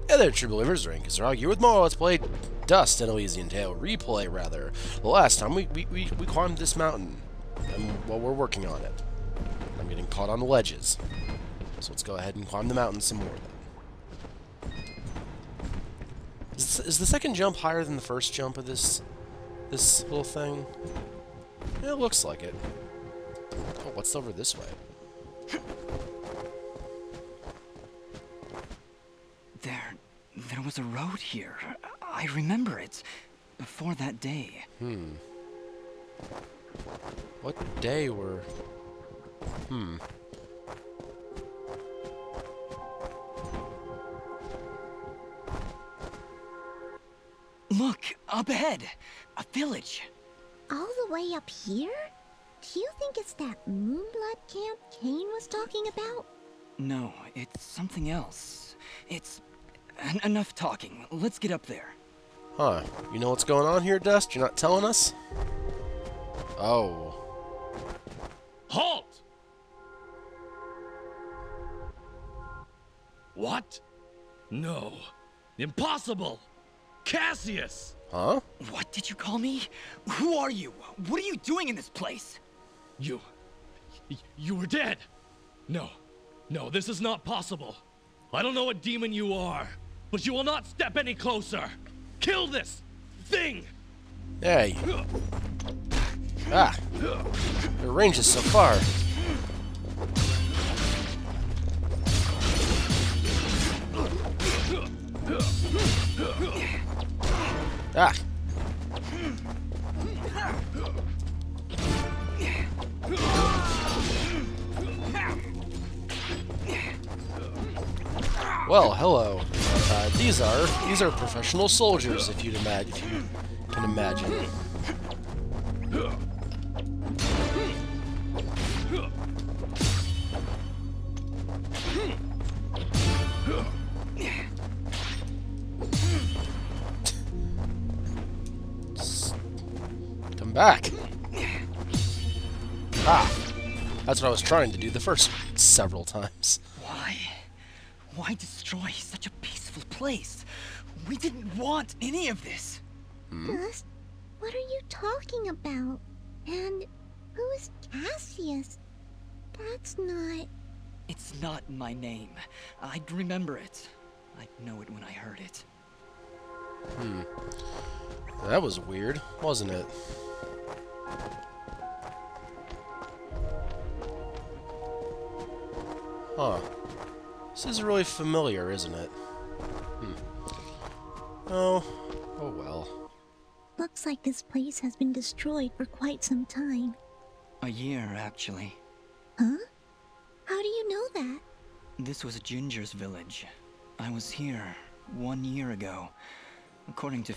Hey there, true believers, Rank is here with more Let's Play Dust and Elysian Tale. Replay, rather. The last time we climbed this mountain, and well, we're working on it. I'm getting caught on the ledges. So let's go ahead and climb the mountain some more, then. Is the second jump higher than the first jump of this little thing? Yeah, it looks like it. Oh, what's over this way? There was a road here. I remember it. Before that day. What day were... Look, up ahead. A village. All the way up here? Do you think it's that Moonblood camp Kane was talking about? No, it's something else. It's... enough talking. Let's get up there. Huh. You know what's going on here, Dust? You're not telling us? Oh. Halt! What? No. Impossible! Cassius! Huh? What did you call me? Who are you? What are you doing in this place? You were dead! No, this is not possible. I don't know what demon you are, but you will not step any closer! Kill this thing! Hey. Ah. The range is so far. Ah. Well, hello. These are professional soldiers, if you can imagine. Come back. Ah, that's what I was trying to do the first several times. Why destroy such a peaceful place? We didn't want any of this. Dust, what are you talking about? And who is Cassius? That's not... It's not my name. I'd remember it. I'd know it when I heard it. That was weird, wasn't it? Huh. This is really familiar, isn't it? Oh well. Looks like this place has been destroyed for quite some time. A year, actually. Huh? How do you know that? This was Ginger's village. I was here 1 year ago. According to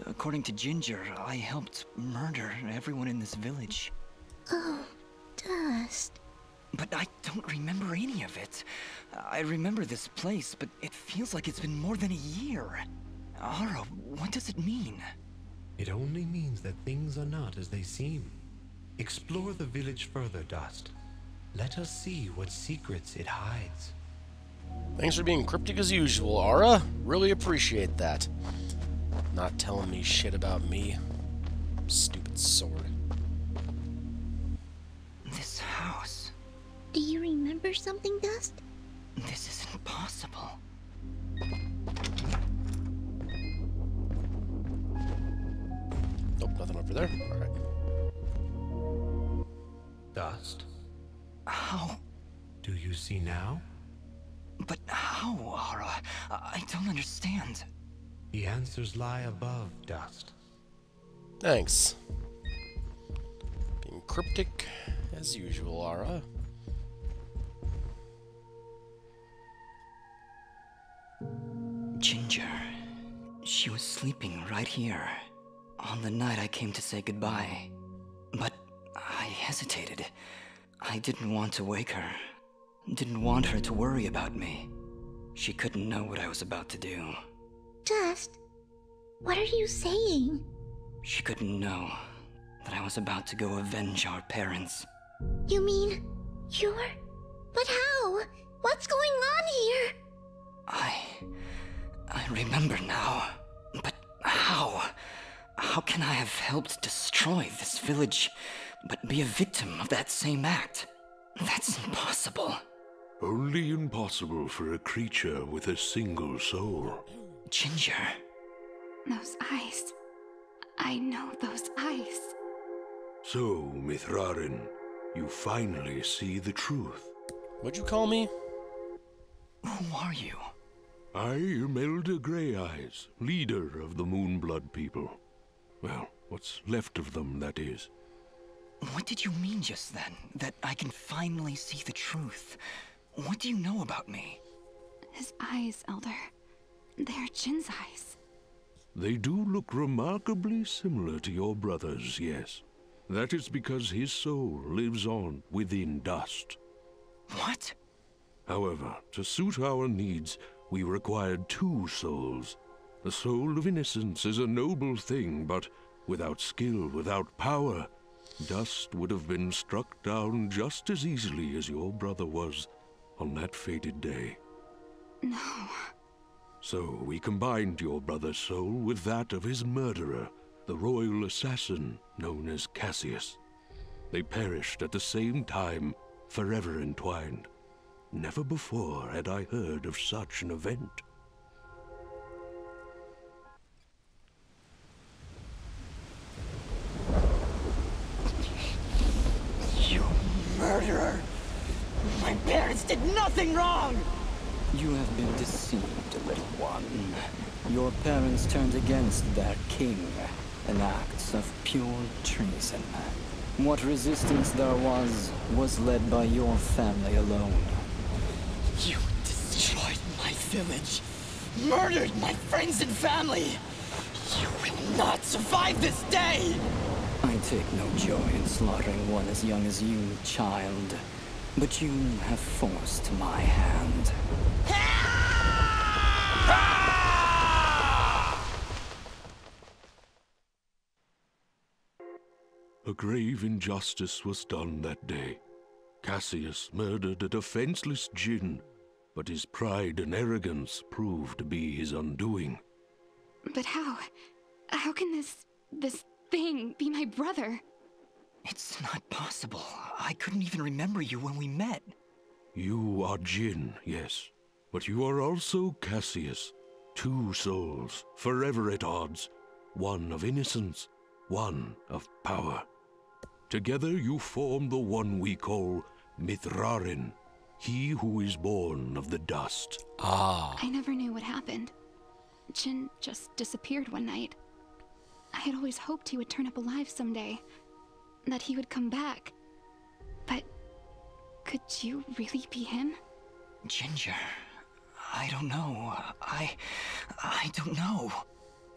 according to Ginger, I helped murder everyone in this village. Oh, Dust. But I don't remember any of it. I remember this place, but it feels like it's been more than a year. Ara, what does it mean? It only means that things are not as they seem. Explore the village further, Dust. Let us see what secrets it hides. Thanks for being cryptic as usual, Ara. Really appreciate that. Not telling me shit about me. Stupid sword. This house. Do you remember something, Dust? This isn't possible. Nope, nothing over there. Alright. Dust, How? do you see now? But how, Ara? I don't understand. The answers lie above, Dust. Thanks. Being cryptic as usual, Ara. Ginger. She was sleeping right here. On the night I came to say goodbye. But I hesitated. I didn't want to wake her. Didn't want her to worry about me. She couldn't know what I was about to do. Dust, what are you saying? She couldn't know that I was about to go avenge our parents. You mean you're... But how? What's going on here? remember now. But how? How can I have helped destroy this village, but be a victim of that same act? That's impossible. Only impossible for a creature with a single soul. Ginger. Those eyes. I know those eyes. So, Mithrarin, you finally see the truth. What'd you call me? Who are you? I am Elder Grey Eyes, leader of the Moonblood people. Well, what's left of them, that is. What did you mean just then? That I can finally see the truth? What do you know about me? His eyes, Elder. They're Jin's eyes. They do look remarkably similar to your brother's, yes. That is because his soul lives on within dust. What? However, to suit our needs, we required 2 souls. The soul of innocence is a noble thing, but without skill, without power, dust would have been struck down just as easily as your brother was on that fated day. No. So we combined your brother's soul with that of his murderer, the royal assassin known as Cassius. They perished at the same time, forever entwined. Never before had I heard of such an event. You murderer! My parents did nothing wrong! You have been deceived, little one. Your parents turned against their king, an act of pure treason. What resistance there was led by your family alone. You destroyed my village, murdered my friends and family. You will not survive this day! I take no joy in slaughtering one as young as you, child. But you have forced my hand. A grave injustice was done that day. Cassius murdered a defenseless Jinn, but his pride and arrogance proved to be his undoing. But how? How can this thing be my brother? It's not possible. I couldn't even remember you when we met. You are Jinn, yes, but you are also Cassius. 2 souls, forever at odds. One of innocence, one of power. Together you form the one we call Mithrarin, he who is born of the dust. Ah. I never knew what happened. Jin just disappeared one night. I had always hoped he would turn up alive someday. That he would come back. But could you really be him? Ginger, I don't know. I don't know.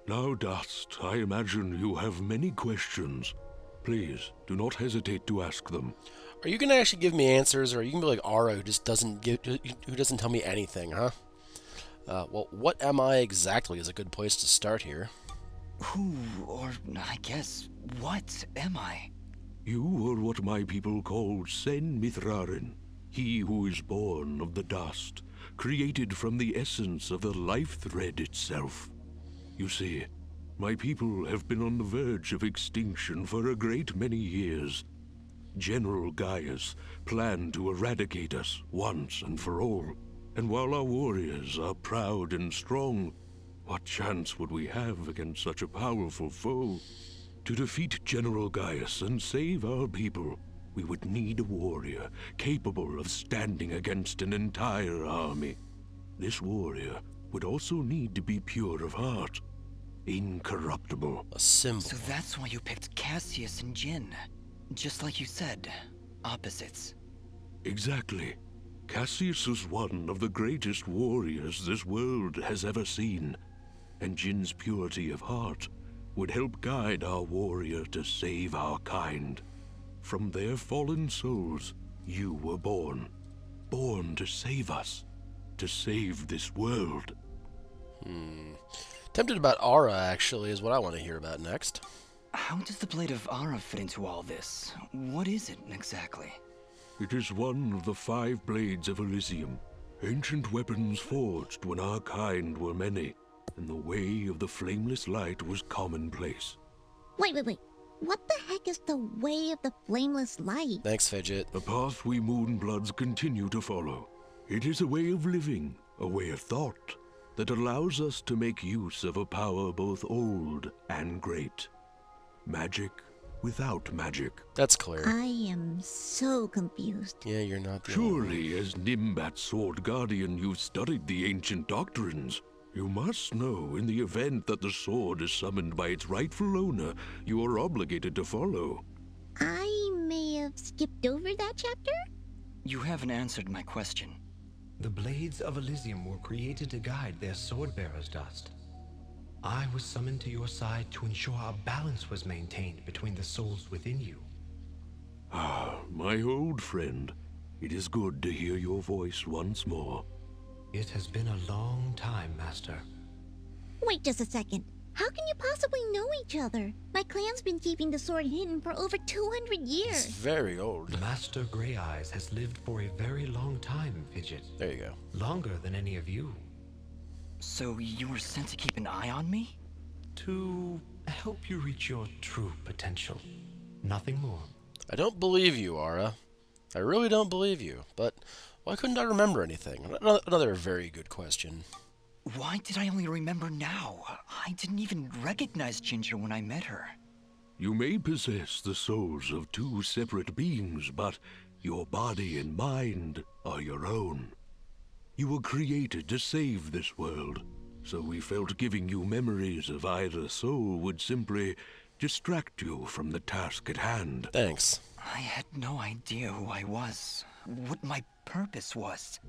Now, Dust, I imagine you have many questions. Please, do not hesitate to ask them. Are you gonna actually give me answers, or are you gonna be like Ara, who just doesn't tell me anything, huh? Well, what am I exactly is a good place to start here. Who, or I guess, what am I? You are what my people call Sen Mithrarin, he who is born of the dust, created from the essence of the life thread itself. You see, my people have been on the verge of extinction for a great many years. General Gaius planned to eradicate us once and for all, and while our warriors are proud and strong, what chance would we have against such a powerful foe? To defeat General Gaius and save our people, we would need a warrior capable of standing against an entire army. This warrior would also need to be pure of heart, incorruptible. A symbol. So that's why you picked Cassius and Jin. Just like you said, opposites. Exactly. Cassius is one of the greatest warriors this world has ever seen, and Jin's purity of heart would help guide our warrior to save our kind. From their fallen souls, you were born. Born to save us. To save this world. Tempted about Ara, actually, is what I want to hear about next. How does the Blade of Ara fit into all this? What is it, exactly? It is one of the 5 blades of Elysium, ancient weapons forged when our kind were many. and the way of the flameless light was commonplace. Wait. What the heck is the way of the flameless light? Thanks, Fidget. A path we Moonbloods continue to follow. It is a way of living, a way of thought, that allows us to make use of a power both old and great. Magic without magic. That's clear. I am so confused. Yeah, you're not the only one. Surely, as Nimbat's Sword Guardian, you've studied the ancient doctrines. You must know, in the event that the sword is summoned by its rightful owner, you are obligated to follow. I may have skipped over that chapter? You haven't answered my question. The blades of Elysium were created to guide their sword-bearers, Dust. I was summoned to your side to ensure a balance was maintained between the souls within you. Ah, my old friend. It is good to hear your voice once more. It has been a long time, Master. Wait just a second. How can you possibly know each other? My clan's been keeping the sword hidden for over 200 years. He's very old. Master Grey Eyes has lived for a very long time, Fidget. There you go. Longer than any of you. So you were sent to keep an eye on me? To help you reach your true potential. Nothing more. I don't believe you, Ara. I really don't believe you. But why couldn't I remember anything? Another very good question. Why did I only remember now? I didn't even recognize Ginger when I met her. You may possess the souls of two separate beings, but your body and mind are your own. You were created to save this world, so we felt giving you memories of either soul would simply distract you from the task at hand. Thanks. I had no idea who I was, what my purpose was.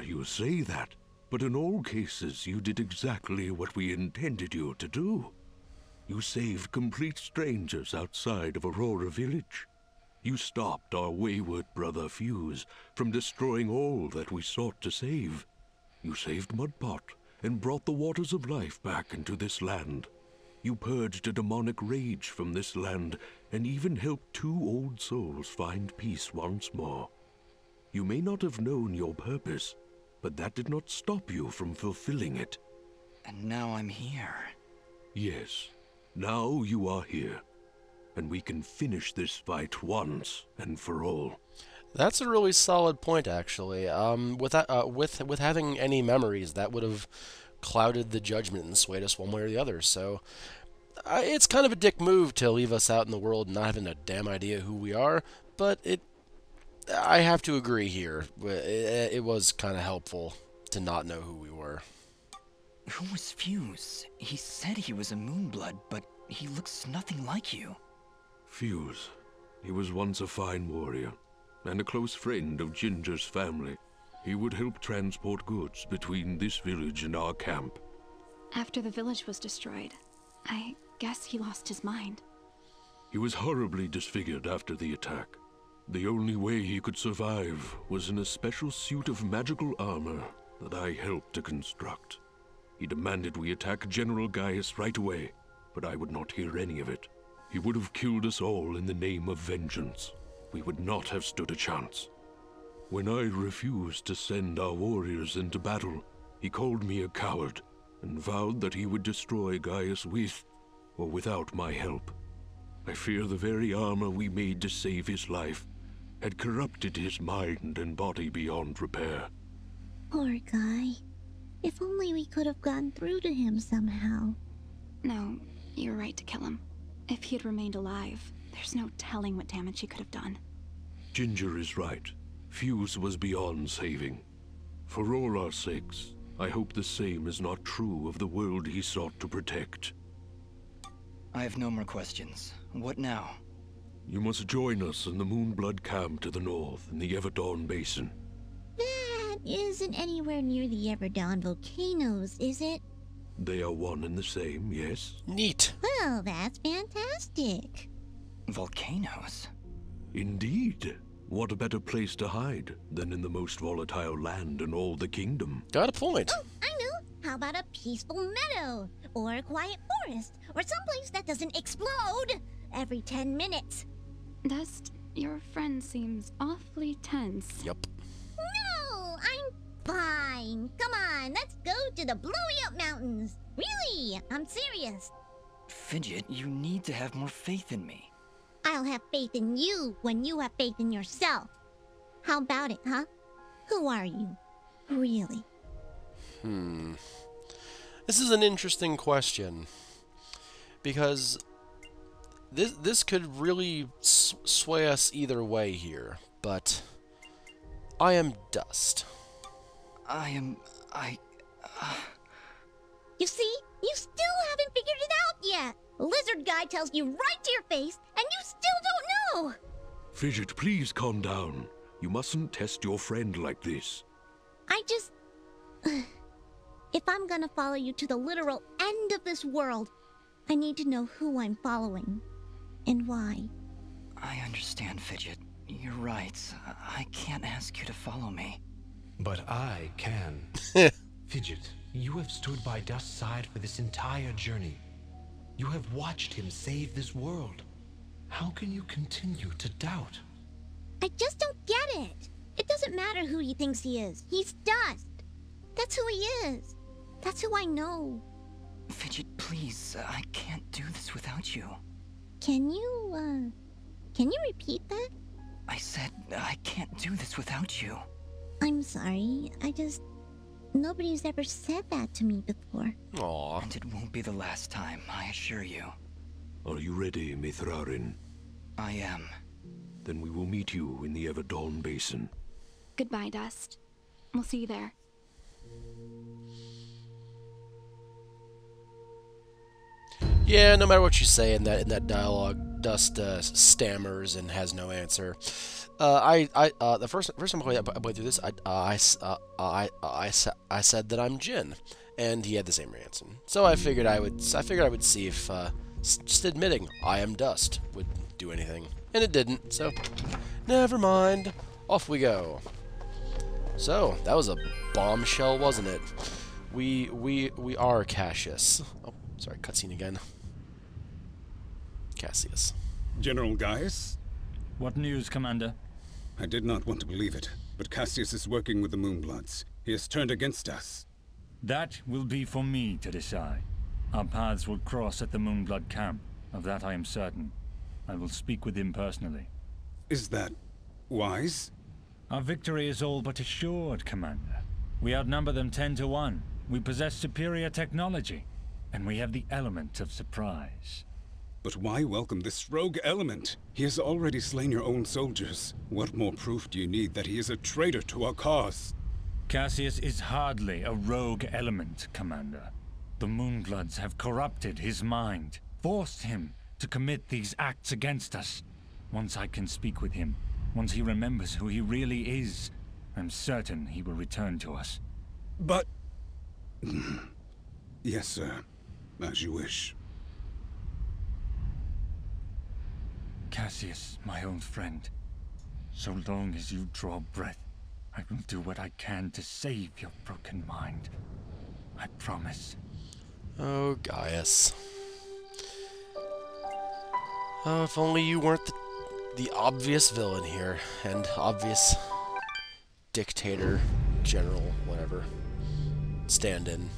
You say that, but in all cases you did exactly what we intended you to do. You saved complete strangers outside of Aurora Village. You stopped our wayward brother Fuse from destroying all that we sought to save. You saved Mudpot and brought the waters of life back into this land. You purged a demonic rage from this land and even helped two old souls find peace once more. You may not have known your purpose, but that did not stop you from fulfilling it. And now I'm here. Yes, now you are here. And we can finish this fight once and for all. That's a really solid point, actually. With having any memories, that would have clouded the judgment and swayed us one way or the other. So, it's kind of a dick move to leave us out in the world not having a damn idea who we are. But I have to agree here. It was kind of helpful to not know who we were. Who was Fuse? He said he was a Moonblood, but he looks nothing like you. Fuse. He was once a fine warrior, and a close friend of Ginger's family. He would help transport goods between this village and our camp. After the village was destroyed, I guess he lost his mind. He was horribly disfigured after the attack. The only way he could survive was in a special suit of magical armor that I helped to construct. He demanded we attack General Gaius right away, but I would not hear any of it. He would have killed us all in the name of vengeance. We would not have stood a chance. When I refused to send our warriors into battle, he called me a coward and vowed that he would destroy Gaius with or without my help. I fear the very armor we made to save his life had corrupted his mind and body beyond repair. Poor guy. If only we could have gotten through to him somehow. No, you're right to kill him. If he had remained alive, there's no telling what damage he could have done. Ginger is right. Fuse was beyond saving. For all our sakes, I hope the same is not true of the world he sought to protect. I have no more questions. What now? You must join us in the Moonblood camp to the north in the Everdawn Basin. That isn't anywhere near the Everdawn volcanoes, is it? They are one and the same, yes? Neat. Well, that's fantastic. Volcanoes? Indeed. What a better place to hide than in the most volatile land in all the kingdom. Got a point. Oh, I know. How about a peaceful meadow? Or a quiet forest? Or someplace that doesn't explode every 10 minutes? Dust, your friend seems awfully tense. Yep. No, I'm fine. Come on, let's go to the blowy up mountain mountains. Really, I'm serious. Fidget, you need to have more faith in me. I'll have faith in you when you have faith in yourself. How about it, huh? Who are you? Really? This is an interesting question. Because this could really sway us either way here. But I am dust. You see? You still haven't figured it out yet. The lizard guy tells you right to your face, and you still don't know. Fidget, please calm down. You mustn't test your friend like this. I just... If I'm gonna follow you to the literal end of this world, I need to know who I'm following. And why. I understand, Fidget. You're right. I can't ask you to follow me. But I can. Fidget, you have stood by Dust's side for this entire journey. You have watched him save this world. How can you continue to doubt? I just don't get it. It doesn't matter who he thinks he is. He's Dust. That's who he is. That's who I know. Fidget, please. I can't do this without you. Can you repeat that? I said I can't do this without you. I'm sorry. Nobody's ever said that to me before. Aww. And it won't be the last time, I assure you. Are you ready, Mithrarin? I am. Then we will meet you in the Everdawn Basin. Goodbye, Dust. We'll see you there. Yeah, no matter what you say in that dialogue, Dust stammers and has no answer. The first time I played through this, I said that I'm Jin, and he had the same answer. So I figured I would see if just admitting I am Dust would do anything, and it didn't. So never mind. Off we go. So that was a bombshell, wasn't it? We are Cassius. Oh, sorry, cutscene again. Cassius. General Gaius? What news, Commander? I did not want to believe it, but Cassius is working with the Moonbloods. He has turned against us. That will be for me to decide. Our paths will cross at the Moonblood camp. Of that I am certain. I will speak with him personally. Is that wise? Our victory is all but assured, Commander. We outnumber them 10 to 1. We possess superior technology, and we have the element of surprise. But why welcome this rogue element? He has already slain your own soldiers. What more proof do you need that he is a traitor to our cause? Cassius is hardly a rogue element, Commander. The Moonbloods have corrupted his mind, forced him to commit these acts against us. Once I can speak with him, once he remembers who he really is, I'm certain he will return to us. But... Yes, sir. As you wish. Cassius, my old friend, so long as you draw breath, I will do what I can to save your broken mind. I promise. Oh, Gaius. Oh, if only you weren't the obvious villain here, and obvious dictator, general, whatever, stand-in,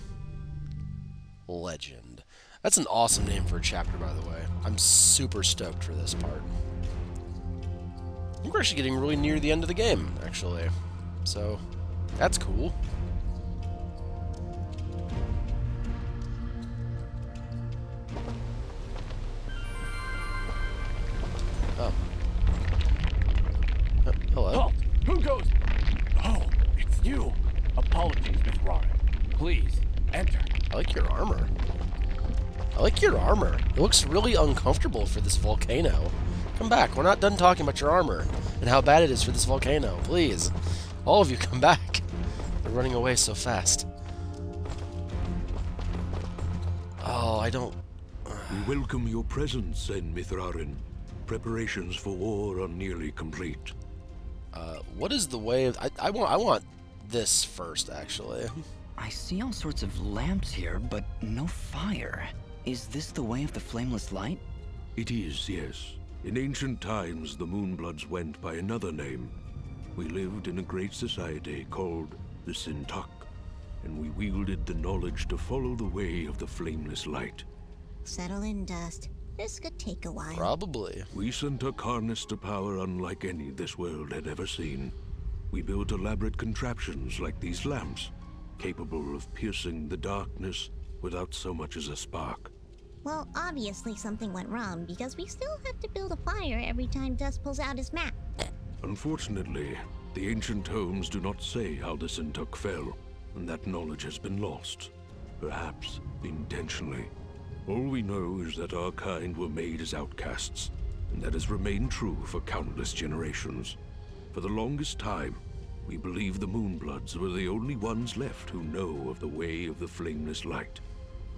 legend. That's an awesome name for a chapter, by the way. I'm super stoked for this part. I think we're actually getting really near the end of the game, actually. So, that's cool. Oh. Hello. Halt! Who goes? Oh, it's you. Apologies, Miss Rara. Please, enter. I like your armor. I like your armor. It looks really uncomfortable for this volcano. Come back. We're not done talking about your armor and how bad it is for this volcano. Please. All of you, come back. They're running away so fast. Oh, I don't... We welcome your presence, Sen Mithrarin. Preparations for war are nearly complete. What is the way of... I want this first, actually. I see all sorts of lamps here, but no fire. Is this the way of the flameless light? It is, yes. In ancient times, the Moonbloods went by another name. We lived in a great society called the Sintak, and we wielded the knowledge to follow the way of the flameless light. Settle in, Dust. This could take a while. Probably. We sent a Karnus to power unlike any this world had ever seen. We built elaborate contraptions like these lamps, capable of piercing the darkness without so much as a spark. Well, obviously something went wrong, because we still have to build a fire every time Dust pulls out his map. Unfortunately, the ancient tomes do not say how the Sintuk fell, and that knowledge has been lost. Perhaps intentionally. All we know is that our kind were made as outcasts, and that has remained true for countless generations. For the longest time, we believed the Moonbloods were the only ones left who know of the way of the flameless light.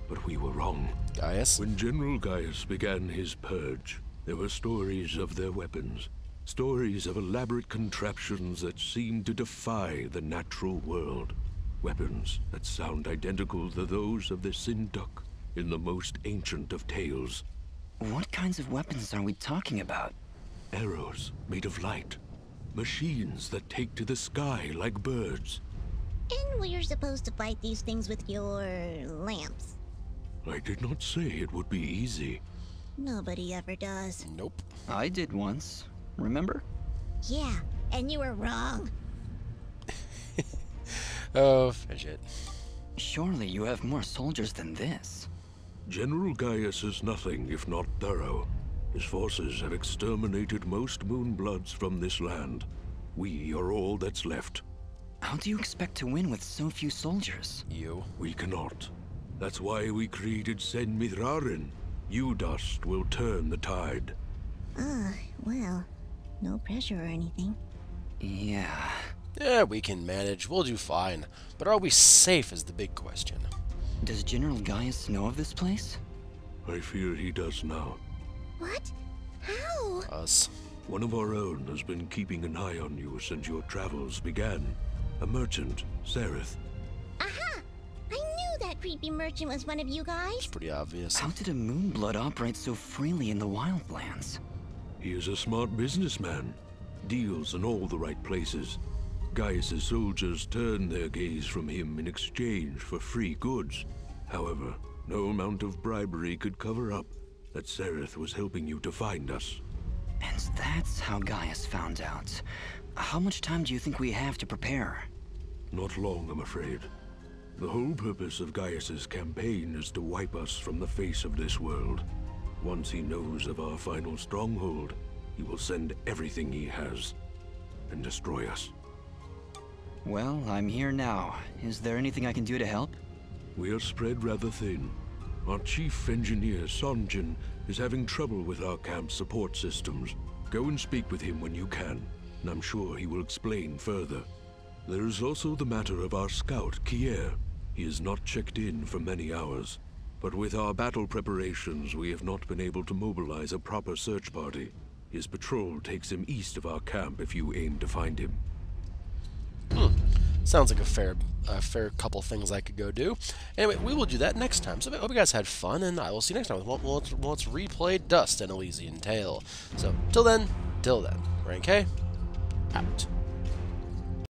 But we were wrong. Gaius? When General Gaius began his purge, there were stories of their weapons. Stories of elaborate contraptions that seemed to defy the natural world. Weapons that sound identical to those of the Sintuk in the most ancient of tales. What kinds of weapons are we talking about? Arrows made of light. Machines that take to the sky like birds. And we're supposed to fight these things with your lamps. I did not say it would be easy. Nobody ever does. Nope. I did once. Remember? Yeah, and you were wrong. Oh, Fidget. Surely you have more soldiers than this. General Gaius is nothing if not thorough. His forces have exterminated most Moonbloods from this land. We are all that's left. How do you expect to win with so few soldiers? You. We cannot. That's why we created Sen Mithrarin. You, Dust, will turn the tide. Well, no pressure or anything. Yeah. Yeah, we can manage. We'll do fine. But are we safe is the big question. Does General Gaius know of this place? I fear he does now. What? How? Us. One of our own has been keeping an eye on you since your travels began. A merchant, Sereth. Aha! I knew that creepy merchant was one of you guys. It's pretty obvious. How did a Moonblood operate so freely in the wildlands? He is a smart businessman. Deals in all the right places. Gaius' soldiers turn their gaze from him in exchange for free goods. However, no amount of bribery could cover up that Sereth was helping you to find us. And that's how Gaius found out. How much time do you think we have to prepare? Not long, I'm afraid. The whole purpose of Gaius' campaign is to wipe us from the face of this world. Once he knows of our final stronghold, he will send everything he has and destroy us. Well, I'm here now. Is there anything I can do to help? We are spread rather thin. Our chief engineer, Sonjin, is having trouble with our camp's support systems. Go and speak with him when you can, and I'm sure he will explain further. There is also the matter of our scout, Kier. He has not checked in for many hours, but with our battle preparations, we have not been able to mobilize a proper search party. His patrol takes him east of our camp if you aim to find him. Sounds like a fair couple things I could go do. Anyway, we will do that next time. So I hope you guys had fun, and I will see you next time. Let's replay Dust and Elysian Tale. So, till then, Rank K, out.